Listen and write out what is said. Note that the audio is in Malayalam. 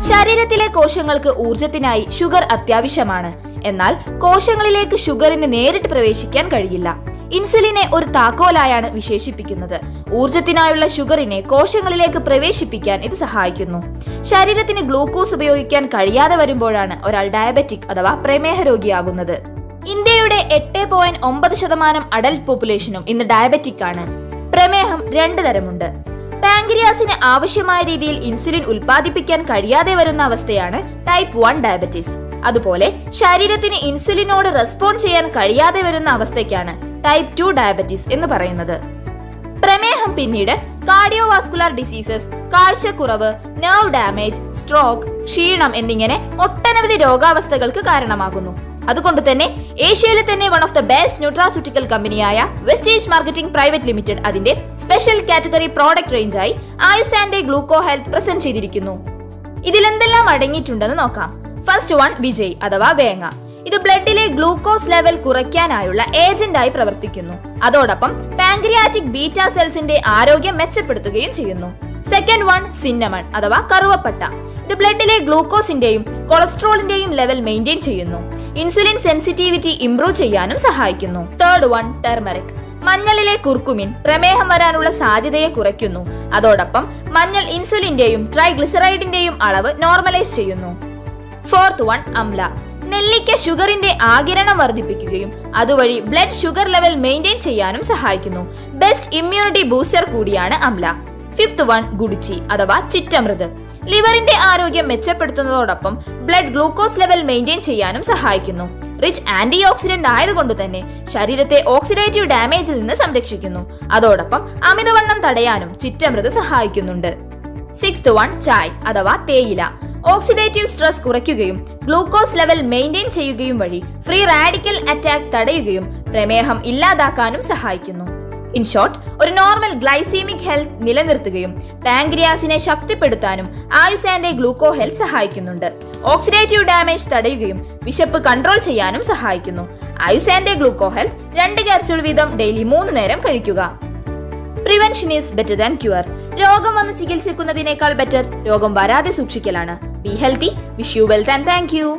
ശരീരത്തിലെ കോശങ്ങൾക്ക് ഊർജത്തിനായി ഷുഗർ അത്യാവശ്യമാണ്. എന്നാൽ കോശങ്ങളിലേക്ക് ഷുഗറിന് നേരിട്ട് പ്രവേശിക്കാൻ കഴിയില്ല. ഇൻസുലിനെ ഒരു താക്കോലായാണ് വിശേഷിപ്പിക്കുന്നത്. ഊർജത്തിനായുള്ള ഷുഗറിനെ കോശങ്ങളിലേക്ക് പ്രവേശിപ്പിക്കാൻ ഇത് സഹായിക്കുന്നു. ശരീരത്തിന് ഗ്ലൂക്കോസ് ഉപയോഗിക്കാൻ കഴിയാതെ വരുമ്പോഴാണ് ഒരാൾ ഡയബറ്റിക് അഥവാ പ്രമേഹ രോഗിയാകുന്നത്. ഇന്ത്യയുടെ 8.9% അഡൽട്ട് പോപ്പുലേഷനും ഇന്ന് ഡയബറ്റിക് ആണ്. പ്രമേഹം 2 തരമുണ്ട്. പാൻക്രിയാസിന് ആവശ്യമായ രീതിയിൽ ഇൻസുലിൻ ഉൽപ്പാദിപ്പിക്കാൻ കഴിയാതെ വരുന്ന അവസ്ഥയാണ് ടൈപ്പ് 1 ഡയബറ്റീസ്. അതുപോലെ ശരീരത്തിന് ഇൻസുലിനോട് റെസ്പോണ്ട് ചെയ്യാൻ കഴിയാതെ വരുന്ന അവസ്ഥയ്ക്കാണ് ടൈപ്പ് 2 ഡയബറ്റീസ് എന്ന് പറയുന്നത്. പ്രമേഹം പിന്നീട് കാർഡിയോവാസ്കുലർ ഡിസീസസ്, കാഴ്ചക്കുറവ്, നെർവ് ഡാമേജ്, സ്ട്രോക്ക്, ക്ഷീണം എന്നിങ്ങനെ ഒട്ടനവധി രോഗാവസ്ഥകൾക്ക് കാരണമാകുന്നു. അതുകൊണ്ട് തന്നെ ഏഷ്യയിലെ തന്നെ one of the best nutraceutical കമ്പനിയായ വെസ്റ്റേജ് മാർക്കറ്റിംഗ് പ്രൈവറ്റ് ലിമിറ്റഡ് അതിന്റെ സ്പെഷ്യൽ കാറ്റഗറി പ്രോഡക്റ്റ് റേഞ്ചായി ആയുസാൻഡെ ഗ്ലൂക്കോ ഹെൽത്ത് പ്രസന്റ് ചെയ്തിരിക്കുന്നു. ഇതിലെന്തെല്ലാം അടങ്ങിയിട്ടുണ്ടെന്ന് നോക്കാം. ഫസ്റ്റ് വൺ വിജയ് അഥവാ വേങ്ങ. ഇത് ബ്ലഡിലെ ഗ്ലൂക്കോസ് ലെവൽ കുറയ്ക്കാനായുള്ള ഏജന്റായി പ്രവർത്തിക്കുന്നു. അതോടൊപ്പം പാൻക്രിയാറ്റിക് ബീറ്റ സെൽസിന്റെ ആരോഗ്യം മെച്ചപ്പെടുത്തുകയും ചെയ്യുന്നു. സെക്കൻഡ് വൺ സിന്നമൺ അഥവാ കറുവപ്പട്ട. ഇത് ബ്ലഡിലെ ഗ്ലൂക്കോസിന്റെയും കൊളസ്ട്രോളിന്റെയും ലെവൽ മെയിൻറ്റെയിൻ ചെയ്യുന്നു. ഇൻസുലിൻ സെൻസിറ്റിവിറ്റി ഇംപ്രൂവ് ചെയ്യാനും സഹായിക്കുന്നു. Third one turmeric. മഞ്ഞളിലെ കുർക്കുമിൻ പ്രമേഹം വരാനുള്ള സാധ്യതയെ കുറയ്ക്കുന്നു. അതോടൊപ്പം മഞ്ഞൾ ഇൻസുലിന്റെയും ട്രൈഗ്ലിസറൈഡിന്റെയും അളവ് നോർമലൈസ് ചെയ്യുന്നു. Fourth one amla. നെല്ലിക്ക ഷുഗറിന്റെ ആഗിരണം വർദ്ധിപ്പിക്കുകയും അതുവഴി ബ്ലഡ് ഷുഗർ ലെവൽ മെയിൻറ്റെയിൻ ചെയ്യാനും സഹായിക്കുന്നു. ബെസ്റ്റ് ഇമ്മ്യൂണിറ്റി ബൂസ്റ്റർ കൂടിയാണ് അംല. ഫിഫ്ത് വൺ ഗുഡ്ചി അഥവാ ചിറ്റമൃത്. ലിവറിന്റെ ആരോഗ്യം മെച്ചപ്പെടുത്തുന്നതോടൊപ്പം ബ്ലഡ് ഗ്ലൂക്കോസ് ലെവൽ മെയിൻറ്റെയിൻ ചെയ്യാനും സഹായിക്കുന്നു. റിച്ച് ആന്റി ഓക്സിഡന്റ് ആയതുകൊണ്ട് തന്നെ ശരീരത്തെ ഓക്സിഡേറ്റീവ് ഡാമേജിൽ നിന്ന് സംരക്ഷിക്കുന്നു. അതോടൊപ്പം അമിതവണ്ണം തടയാനും ചിറ്റമൃത് സഹായിക്കുന്നുണ്ട്. സിക്സ്ത് വൺ ചായ് അഥവാ തേയില. ഓക്സിഡേറ്റീവ് സ്ട്രെസ് കുറയ്ക്കുകയും ഗ്ലൂക്കോസ് ലെവൽ മെയിൻറ്റെയിൻ ചെയ്യുകയും വഴി ഫ്രീ റാഡിക്കൽ അറ്റാക്ക് തടയുകയും പ്രമേഹം ഇല്ലാതാക്കാനും സഹായിക്കുന്നു. ഇൻ ഷോർട്ട്, ഒരു നോർമൽ ഗ്ലൈസീമിക് ഹെൽത്ത് നിലനിർത്തുകയും പാൻക്രിയാസിനെ ശക്തിപ്പെടുത്താനും ആയുസാൻഡെ ഗ്ലൂക്കോ ഹെൽത്ത് സഹായിക്കുന്നുണ്ട്. ഓക്സിഡേറ്റീവ് ഡാമേജ് തടയുകയും വിശപ്പ് കൺട്രോൾ ചെയ്യാനും സഹായിക്കുന്നു. ആയുസാൻഡെ ഗ്ലൂക്കോ ഹെൽത്ത് 2 ക്യാപ്സ്യൂൾ വീതം ഡെയിലി 3 നേരം കഴിക്കുക. Prevention is better than cure. രോഗം വന്ന് ചികിത്സിക്കുന്നതിനേക്കാൾ ബെറ്റർ രോഗം വരാതെ സൂക്ഷിക്കലാണ്. Be healthy. Wish you wealth and thank U.